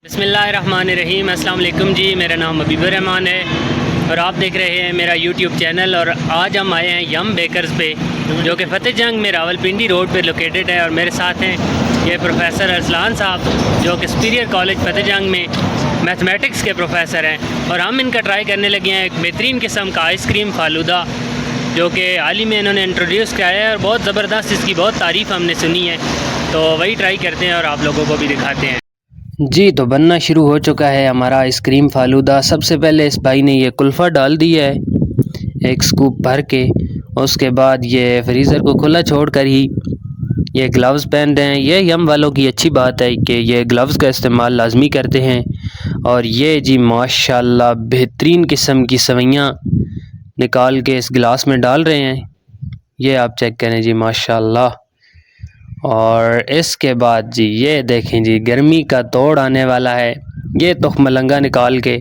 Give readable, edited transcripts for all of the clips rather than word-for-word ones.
बिस्मिल्लाहिर्रहमानिर्रहीम। अस्सलाम वालेकुम जी, मेरा नाम हबीबुर रहमान है और आप देख रहे हैं मेरा यूट्यूब चैनल। और आज हम आए हैं यम बेकर्स पे, जो कि फ़तेह जंग में रावलपिंडी रोड पे लोकेटेड है। और मेरे साथ हैं ये प्रोफेसर अरसलान साहब, जो कि सुपीरियर कॉलेज फ़तेह जंग में मैथमेटिक्स के प्रोफेसर हैं। और हम इनका ट्राई करने लगे हैं एक बेहतरीन किस्म का आइसक्रीम फालूदा, जो कि हाल ही में इन्होंने इंट्रोड्यूस किया है और बहुत ज़बरदस्त इसकी बहुत तारीफ़ हमने सुनी है। तो वही ट्राई करते हैं और आप लोगों को भी दिखाते हैं जी। तो बनना शुरू हो चुका है हमारा आइसक्रीम फालूदा। सबसे पहले इस भाई ने ये कुल्फ़ा डाल दिया है एक स्कूप भर के। उसके बाद ये फ्रीज़र को खुला छोड़कर ही ये ग्लव्स पहन रहे हैं। ये यम वालों की अच्छी बात है कि ये ग्लव्स का इस्तेमाल लाजमी करते हैं। और ये जी माशाल्लाह बेहतरीन किस्म की सवैयाँ निकाल के इस गिलास में डाल रहे हैं। ये आप चेक करें जी माशाल्लाह। और इसके बाद जी ये देखें जी, गर्मी का तोड़ आने वाला है। ये तुखमलंगा निकाल के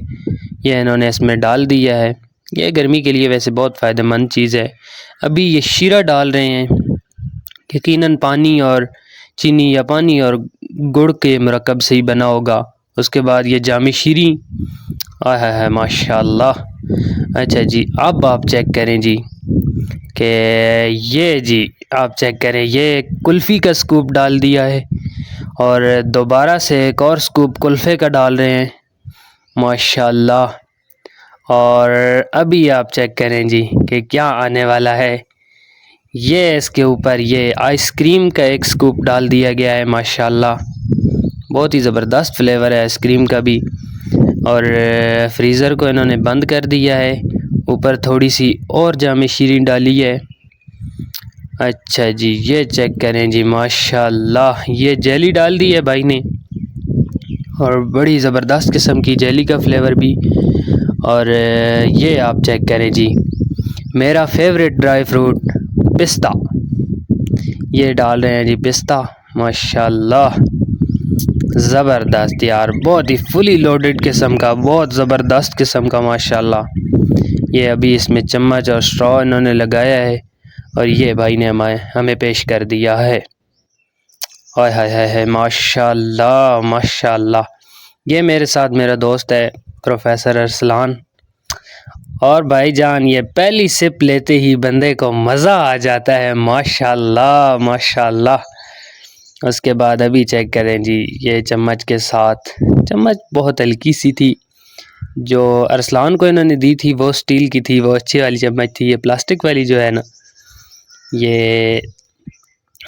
ये इन्होंने इसमें डाल दिया है। ये गर्मी के लिए वैसे बहुत फ़ायदेमंद चीज़ है। अभी ये शीरा डाल रहे हैं, यकीनन पानी और चीनी या पानी और गुड़ के मरकब से ही बना होगा। उसके बाद ये जामी शीरी, आहा है माशाल्लाह। अच्छा जी, अब आप चेक करें जी कि ये जी आप चेक करें, ये कुल्फ़ी का स्कूप डाल दिया है और दोबारा से एक और स्कूप कुल्फ़े का डाल रहे हैं माशाल्लाह। और अभी आप चेक करें जी कि क्या आने वाला है। ये इसके ऊपर ये आइसक्रीम का एक स्कूप डाल दिया गया है माशाल्लाह। बहुत ही ज़बरदस्त फ्लेवर है आइसक्रीम का भी। और फ्रीज़र को इन्होंने बंद कर दिया है। ऊपर थोड़ी सी और जामे शीरी डाली है। अच्छा जी, ये चेक करें जी माशाल्लाह। ये जेली डाल दी है भाई ने और बड़ी ज़बरदस्त किस्म की जेली का फ्लेवर भी। और ये आप चेक करें जी, मेरा फेवरेट ड्राई फ्रूट पिस्ता, ये डाल रहे हैं जी पिस्ता माशाल्लाह। ज़बरदस्त यार, बहुत ही फुली लोडेड किस्म का, बहुत ज़बरदस्त किस्म का माशाल्लाह। ये अभी इसमें चम्मच और स्ट्रॉ इन्होंने लगाया है और ये भाई ने हमें पेश कर दिया है। हाय हाय हाय हाय माशाल्लाह माशाल्लाह। ये मेरे साथ मेरा दोस्त है प्रोफेसर अरसलान। और भाईजान ये पहली सिप लेते ही बंदे को मज़ा आ जाता है माशाल्लाह माशाल्लाह। उसके बाद अभी चेक करें जी, ये चम्मच के साथ, चम्मच बहुत हल्की सी थी जो अरसलान को इन्होंने दी थी, वो स्टील की थी, वो अच्छी वाली चम्मच थी। ये प्लास्टिक वाली जो है ना, ये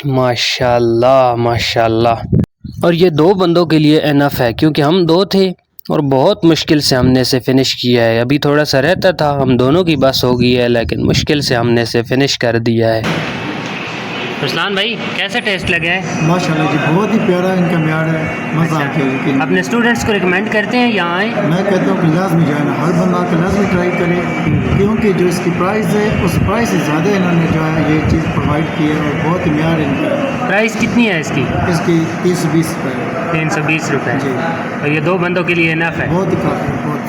माशाल्लाह माशाल्लाह। और ये दो बंदों के लिए इनफ है, क्योंकि हम दो थे और बहुत मुश्किल से हमने इसे फ़िनिश किया है। अभी थोड़ा सा रहता था, हम दोनों की बस हो गई है, लेकिन मुश्किल से हमने इसे फ़िनिश कर दिया है। रुस्लान भाई, कैसा टेस्ट लगा है? माशाल्लाह जी, बहुत ही प्यारा इनका म्यार है, मज़ा आता है लेकिन। अपने स्टूडेंट्स को रिकमेंड करते हैं यहाँ आए? मैं कहता हूँ कि लाजमी जाए ना, हर बंदा के लाजमी ट्राई करे, क्योंकि जो इसकी प्राइस है उस प्राइस से ज़्यादा इन्होंने जो है ये चीज़ प्रोवाइड की है और बहुत ही म्यार इनका। प्राइस कितनी है इसकी? इसकी 320 रुपये। 320 रुपये जी। और ये दो बंदों के लिए इनफ है? बहुत ही काफ़ी, बहुत।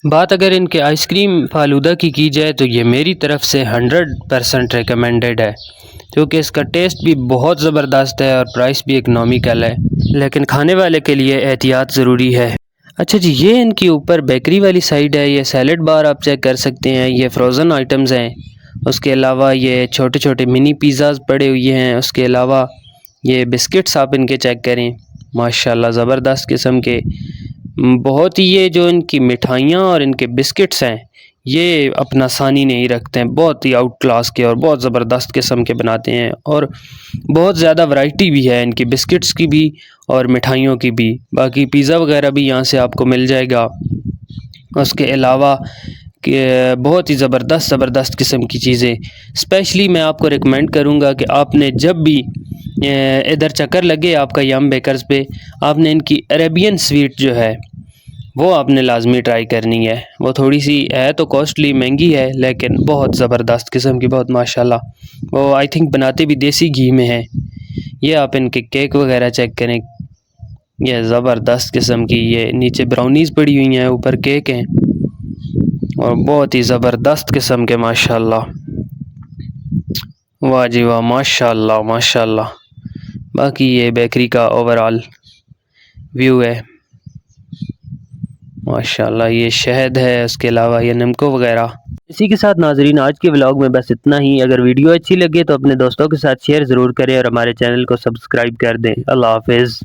बात अगर इनके आइसक्रीम फालूदा की जाए तो ये मेरी तरफ़ से 100% रिकमेंडेड है, क्योंकि इसका टेस्ट भी बहुत ज़बरदस्त है और प्राइस भी इकनॉमिकल है, लेकिन खाने वाले के लिए एहतियात ज़रूरी है। अच्छा जी, ये इनके ऊपर बेकरी वाली साइड है, ये सैलड बार आप चेक कर सकते हैं, ये फ्रोज़न आइटम्स हैं। उसके अलावा ये छोटे छोटे मिनी पिज़्ज़ाज़ पड़े हुए हैं। उसके अलावा ये बिस्किट्स आप इनके चेक करें माशाल्लाह, ज़बरदस्त किस्म के। बहुत ही ये जो इनकी मिठाइयाँ और इनके बिस्किट्स हैं, ये अपना सानी नहीं रखते हैं, बहुत ही आउट क्लास के और बहुत ज़बरदस्त किस्म के बनाते हैं। और बहुत ज़्यादा वैरायटी भी है इनकी बिस्किट्स की भी और मिठाइयों की भी। बाकी पिज़्ज़ा वगैरह भी यहाँ से आपको मिल जाएगा। उसके अलावा कि बहुत ही ज़बरदस्त किस्म की चीज़ें, स्पेशली मैं आपको रिकमेंड करूँगा कि आपने जब भी इधर चक्कर लगे आपका यम बेकर्स पे, आपने इनकी अरेबियन स्वीट जो है वो आपने लाजमी ट्राई करनी है। वो थोड़ी सी है तो कॉस्टली, महंगी है, लेकिन बहुत ज़बरदस्त किस्म की, बहुत माशाल्लाह। वो आई थिंक बनाते भी देसी घी में है। ये आप इनके केक वगैरह चेक करें, ये ज़बरदस्त किस्म की, ये नीचे ब्राउनीज़ पड़ी हुई हैं, ऊपर केक हैं और बहुत ही ज़बरदस्त किस्म के माशाल्लाह। वाह जी वाह, माशाल्लाह माशाल्लाह। बाकी ये बेकरी का ओवरऑल व्यू है माशाल्लाह। ये शहद है, उसके अलावा ये नमको वगैरह। इसी के साथ नाजरीन आज के व्लॉग में बस इतना ही। अगर वीडियो अच्छी लगे तो अपने दोस्तों के साथ शेयर ज़रूर करें और हमारे चैनल को सब्सक्राइब कर दें। अल्लाह हाफिज़।